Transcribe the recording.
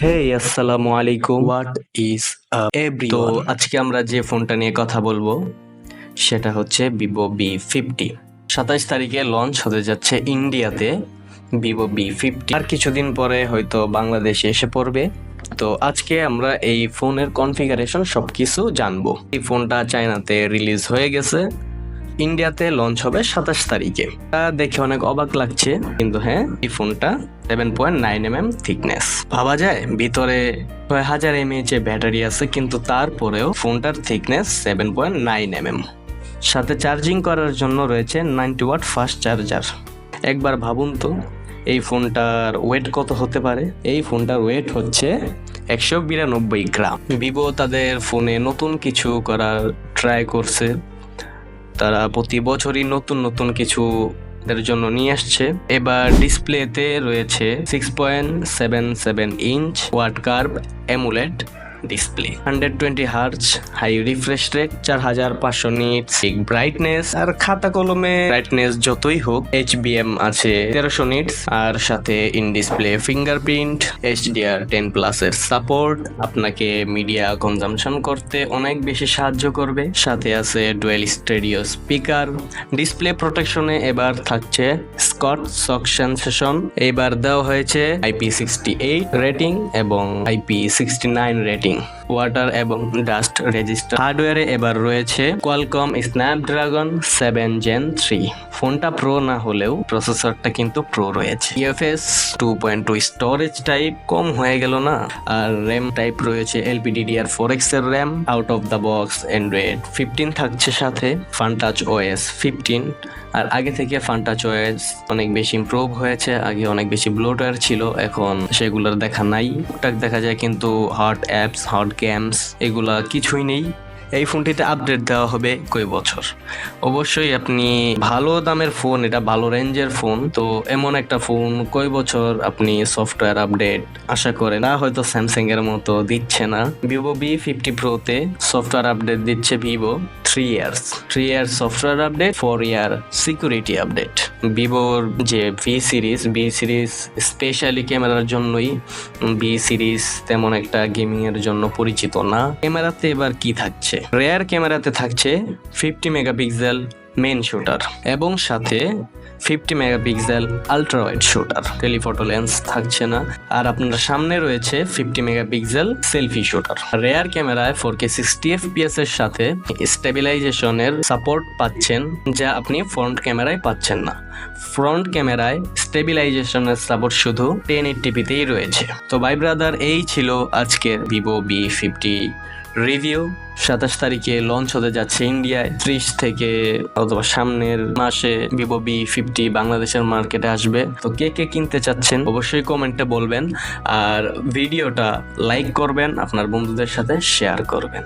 হেই আসসালামু আলাইকুম। What is up তো everyone? আজকে আমরা যে ফোনটা নিয়ে কথা বলবো সেটা হচ্ছে Vivo V50। 27 তারিখে লঞ্চ হতে যাচ্ছে ইন্ডিয়াতে Vivo V50। আর কিছুদিন পরে হয়তো বাংলাদেশে এসে পড়বে। তো আজকে আমরা এই ফোনের কনফিগারেশন সবকিছু জানবো। এই ফোনটা চায়নাতে রিলিজ হয়ে গেছে, ইন্ডিয়াতে লঞ্চ হবে 27 তারিখে। তা দেখে অনেক অবাক লাগছে, কিন্তু হ্যাঁ, এই ফোনটা 7.9mm থিকনেস। ভাবা যায় ভিতরে 6000 mAh ব্যাটারি আছে, কিন্তু তারপরেও ফোনটার থিকনেস 7.9mm। সাথে চার্জিং করার জন্য রয়েছে 90 ওয়াট ফাস্ট চার্জার। একবার ভাবুন তো এই ফোনটার ওয়েট কত হতে পারে। এই ফোনটার ওয়েট হচ্ছে 192 গ্রাম। ভিভো তাদের ফোনে নতুন কিছু করার ট্রাই করছে। তারা প্রতি বছরই নতুন নতুন কিছু এর জন্য নিয়ে আসছে। এবার ডিসপ্লেতে রয়েছে 6.77 inch quad curve AMOLED display, 120 hertz high refresh rate, 4500 nits brightness. আর খাতা কলমে ব্রাইটনেস যতই হোক, HBM আছে 1300 নিটস। আর সাথে ইন ডিসপ্লে ফিঙ্গারপ্রিন্ট, HDR10+ এর সাপোর্ট আপনাকে মিডিয়া কনজাম্পশন করতে অনেক বেশি সাহায্য করবে। সাথে আছে ডুয়েল স্টেরিও স্পিকার। ডিসপ্লে প্রোটেকশনে এবার থাকছে স্কট শক সেন্সেশন। এবার দেওয়া হয়েছে IP68 রেটিং এবং IP69 রেটিং। ওয়াটার এবং ডাস্ট রেজিস্টার। হার্ডওয়্যারে এবার রয়েছে কোয়ালকম স্ন্যাপড্রাগন 7 Gen 3। ফোনটা প্রো না হলেও প্রসেসরটা কিন্তু প্রো রয়েছে। UFS 2.2 স্টোরেজ টাইপ কম হয়ে গেল না? আর র্যাম টাইপ রয়েছে LPDDR4X এর RAM. Out of the box Android 15 থাকছে, সাথে ফানটাচ OS 15। আর আগে থেকে ফানটাচ OS অনেক বেশি ইমপ্রুভ হয়েছে। আগে অনেক বেশি ব্লোটওয়্যার ছিল, এখন সেগুলোর দেখা নাই। টুকটাক দেখা যায়, কিন্তু হট অ্যাপস, হট গেমস এগুলা কিছুই নেই। এই ফোনটিতে আপডেট দেওয়া হবে কই বছর। অবশ্যই আপনি ভালো দামের ফোন, এটা ভালো রেঞ্জের ফোন, তো এমন একটা ফোন কই বছর আপনি সফটওয়্যার আপডেট আশা করেন না। হয়তো স্যামসাং এর মতো দিচ্ছে না। Vivo V50 Proতে সফটওয়্যার আপডেট দিচ্ছে ভিভো 3 ইয়ার্স সফটওয়্যার আপডেট, 4 ইয়ার সিকিউরিটি আপডেট। ভিভোর যে ভি সিরিজ স্পেশালি ক্যামেরার জন্যই। ভি সিরিজ তেমন একটা গেমিং এর জন্য পরিচিত না। ক্যামেরাতে এবার কি থাকছে? রেয়ার ক্যামেরাতে থাকছে 50 মেগাপিক্সেল মেন শুটার এবং সাথে 50 megapixel ultra wide shooter. Telephoto lens থাকছে না। আর আপনার সামনে রয়েছে 50 মেগাপিক্সেল সেলফি শুটার। রেয়ার ক্যামেরায় 4K 60 FPS এর সাথে স্টেবিলাইজেশনের সাপোর্ট পাচ্ছেন, যা আপনি ফ্রন্ট ক্যামেরায় পাচ্ছেন না। ফ্রন্ট ক্যামেরায় স্টেবিলাইজেশনের সাপোর্ট শুধু 1080pতেই রয়েছে। তো ভাই ব্রাদার, এই ছিল আজকের Vivo V50 রিভিউ। 27 তারিখে লঞ্চ হতে যাচ্ছে ইন্ডিয়ায়। 30 থেকে অথবা সামনের মাসে Vivo V50 বাংলাদেশের মার্কেটে আসবে। তো কে কে কিনতে চাচ্ছেন অবশ্যই কমেন্টে বলবেন, আর ভিডিওটা লাইক করবেন, আপনার বন্ধুদের সাথে শেয়ার করবেন।